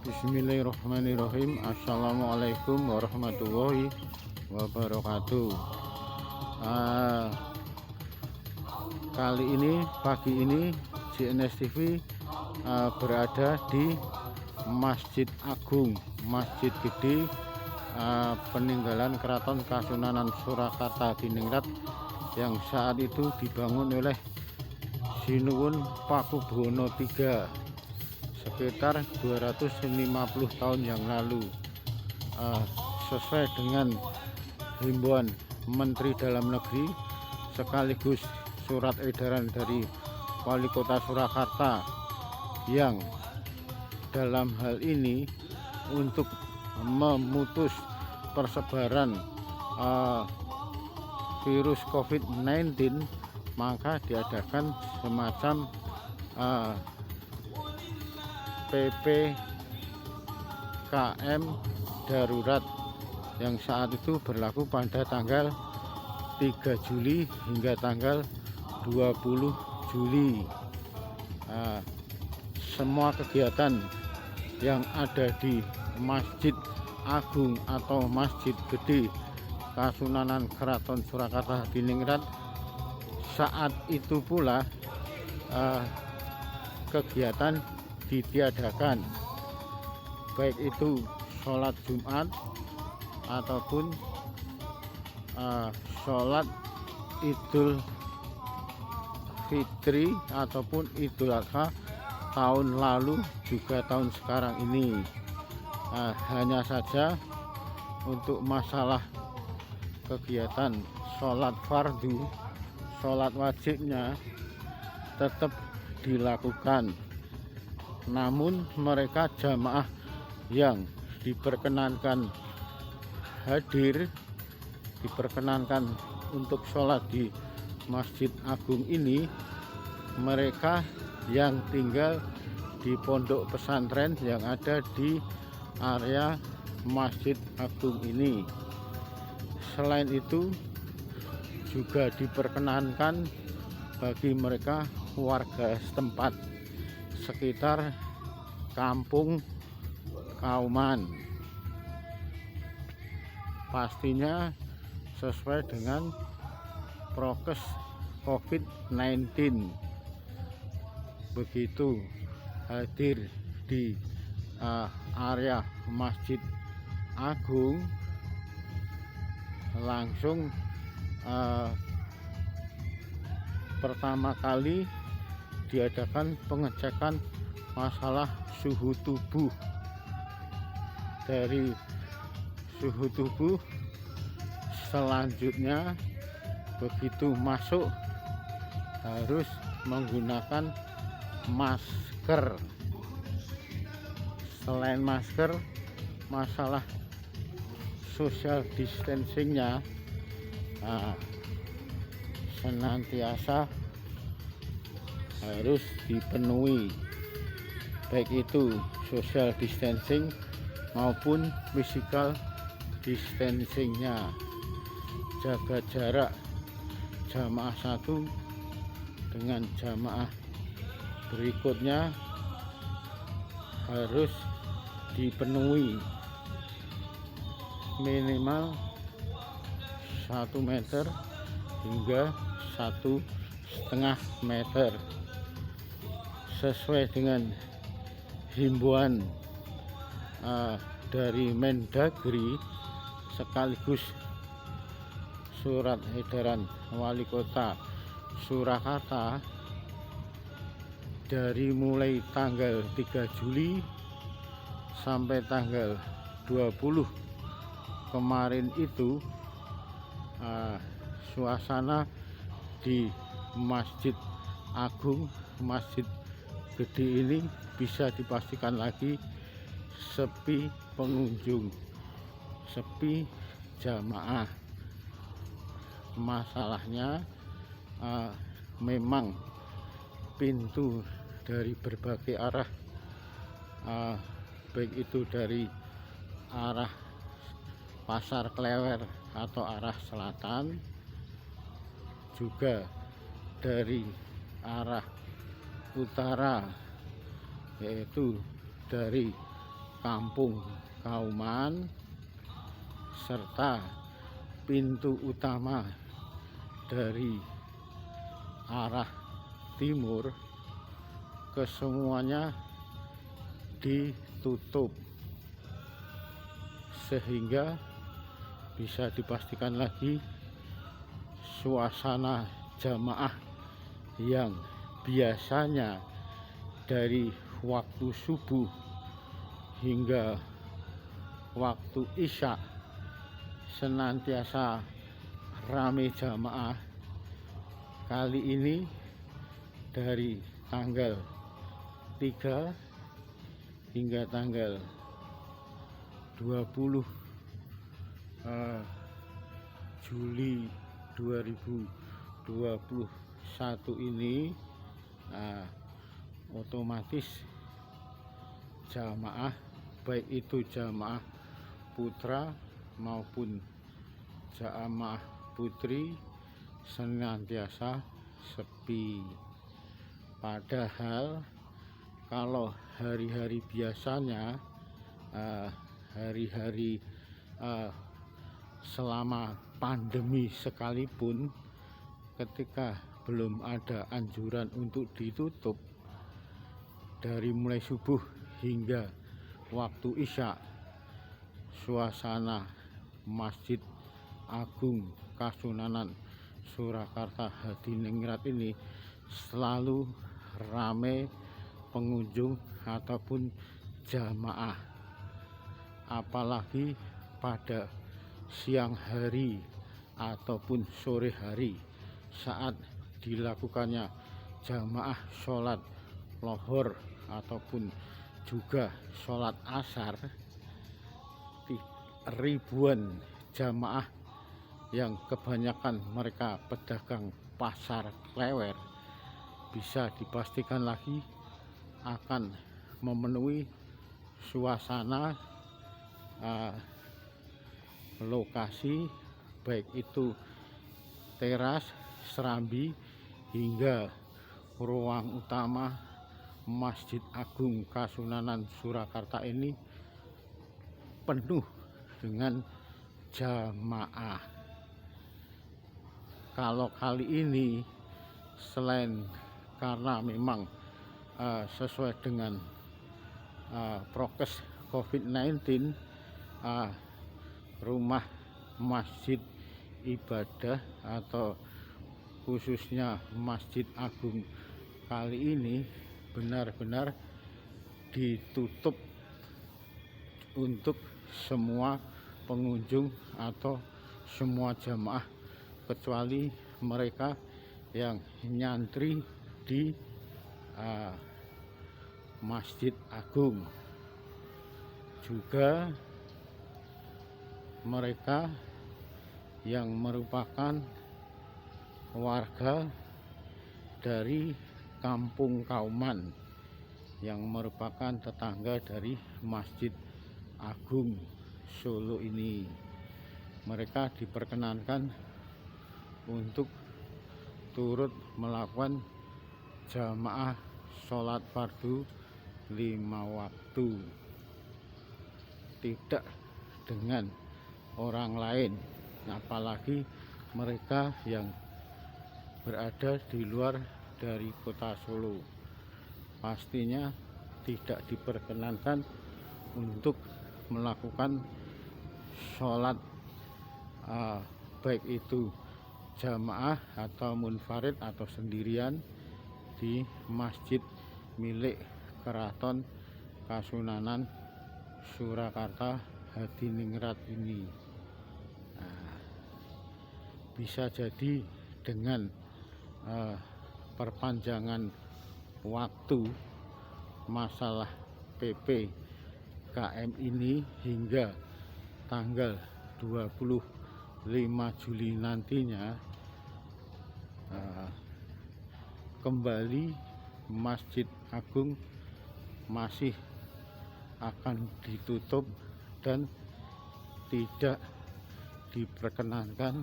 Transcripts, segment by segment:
Bismillahirrahmanirrahim. Assalamualaikum warahmatullahi wabarakatuh. Ah, Kali ini pagi ini JNS TV berada di Masjid Agung, Masjid Gede peninggalan Keraton Kasunanan Surakarta Diningrat yang saat itu dibangun oleh Sinuwun Pakubuwono III sekitar 250 tahun yang lalu. Sesuai dengan himbauan Menteri Dalam Negeri sekaligus surat edaran dari Wali Kota Surakarta yang dalam hal ini untuk memutus persebaran virus COVID-19, maka diadakan semacam PPKM darurat yang saat itu berlaku pada tanggal 3 Juli hingga tanggal 20 Juli. Semua kegiatan yang ada di Masjid Agung atau Masjid Gede Kasunanan Keraton Surakarta Diningrat saat itu pula kegiatan ditiadakan, baik itu sholat Jumat ataupun sholat Idul Fitri ataupun Idul Adha tahun lalu juga tahun sekarang ini. Hanya saja untuk masalah kegiatan sholat fardu, sholat wajibnya tetap dilakukan, namun mereka jamaah yang diperkenankan hadir, diperkenankan untuk sholat di Masjid Agung ini, mereka yang tinggal di pondok pesantren yang ada di area Masjid Agung ini. Selain itu juga diperkenankan bagi mereka warga setempat sekitar Kampung Kauman, pastinya sesuai dengan prokes COVID-19. Begitu hadir di area Masjid Agung, langsung pertama kali diadakan pengecekan masalah suhu tubuh. Dari suhu tubuh selanjutnya begitu masuk harus menggunakan masker. Selain masker, masalah social distancingnya senantiasa harus dipenuhi, baik itu social distancing maupun physical distancingnya. Jaga jarak jamaah satu dengan jamaah berikutnya harus dipenuhi minimal 1 meter hingga 1,5 meter sesuai dengan himbauan dari Mendagri sekaligus surat edaran Wali Kota Surakarta. Dari mulai tanggal 3 Juli sampai tanggal 20 kemarin itu suasana di Masjid Agung, Masjid Gede ini bisa dipastikan lagi sepi pengunjung, sepi jamaah. Masalahnya memang pintu dari berbagai arah, baik itu dari arah Pasar Klewer atau arah selatan, juga dari arah utara, yaitu dari Kampung Kauman serta pintu utama dari arah timur kesemuanya ditutup, sehingga bisa dipastikan lagi suasana jamaah yang biasanya dari waktu subuh hingga waktu isya senantiasa ramai jamaah, kali ini dari tanggal 3 hingga tanggal 20 Juli 2021 ini otomatis jamaah, baik itu jamaah putra maupun jamaah putri, senantiasa sepi. Padahal kalau hari-hari biasanya, hari-hari selama pandemi sekalipun, ketika belum ada anjuran untuk ditutup, dari mulai subuh hingga waktu isya, suasana Masjid Agung Kasunanan Surakarta Hadiningrat ini selalu ramai pengunjung ataupun jamaah, apalagi pada siang hari ataupun sore hari saat dilakukannya jamaah sholat lohor ataupun juga sholat asar. Ribuan jamaah yang kebanyakan mereka pedagang pasar klewer bisa dipastikan lagi akan memenuhi suasana lokasi, baik itu teras, serambi, hingga ruang utama Masjid Agung Kasunanan Surakarta ini penuh dengan jamaah. Kalau kali ini selain karena memang sesuai dengan prokes COVID-19, rumah masjid ibadah atau khususnya Masjid Agung kali ini benar-benar ditutup untuk semua pengunjung atau semua jamaah, kecuali mereka yang nyantri di Masjid Agung. Juga mereka yang merupakan warga dari Kampung Kauman yang merupakan tetangga dari Masjid Agung Solo ini, mereka diperkenankan untuk turut melakukan jamaah sholat fardu 5 waktu, tidak dengan orang lain, apalagi mereka yang berada di luar dari kota Solo. Pastinya tidak diperkenankan untuk melakukan sholat baik itu jamaah atau munfarid atau sendirian di masjid milik Keraton Kasunanan Surakarta Hadiningrat ini. Bisa jadi dengan perpanjangan waktu masalah PPKM ini hingga tanggal 25 Juli nantinya, kembali Masjid Agung masih akan ditutup dan tidak diperkenankan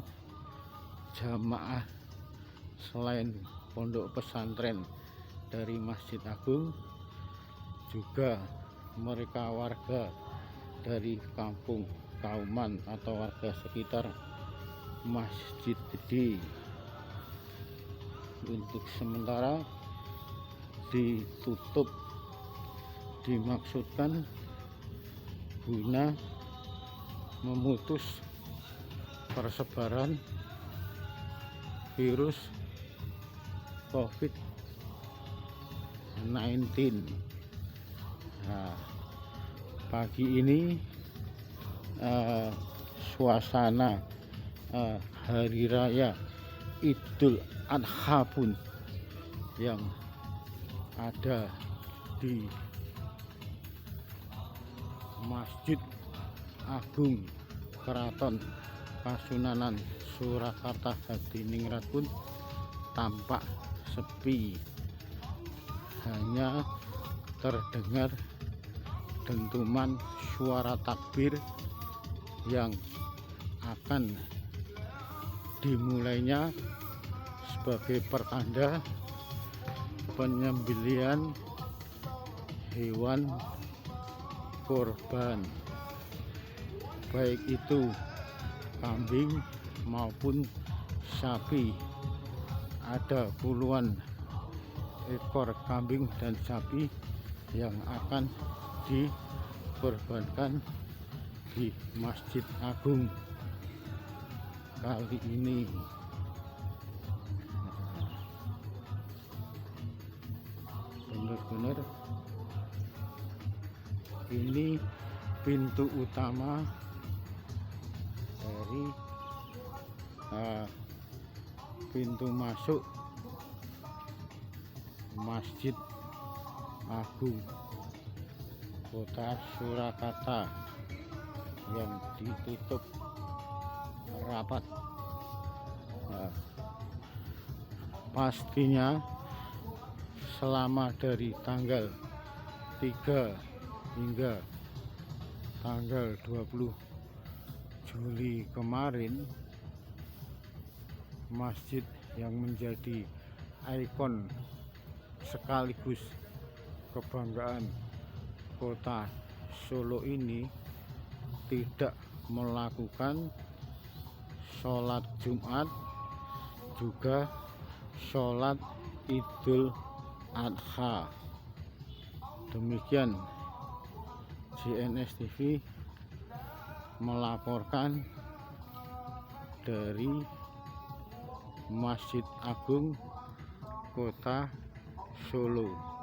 jamaah selain pondok pesantren dari Masjid Agung, juga mereka warga dari kampung Kauman atau warga sekitar masjid ini untuk sementara ditutup, dimaksudkan guna memutus persebaran virus COVID-19. Nah, pagi ini suasana hari raya Idul Adha pun yang ada di Masjid Agung Keraton Kasunanan Surakarta Hadiningrat pun tampak sepi, hanya terdengar dentuman suara takbir yang akan dimulainya sebagai pertanda penyembelihan hewan korban, baik itu kambing maupun sapi. Ada puluhan ekor kambing dan sapi yang akan dikorbankan di Masjid Agung kali ini. Benar-benar ini pintu utama dari pintu masuk Masjid Agung Kota Surakarta yang ditutup rapat. Nah, pastinya selama dari tanggal 3 hingga tanggal 20 Juli kemarin, masjid yang menjadi ikon sekaligus kebanggaan kota Solo ini tidak melakukan sholat Jumat juga sholat Idul Adha. Demikian JNS TV melaporkan dari Masjid Agung Kota Solo.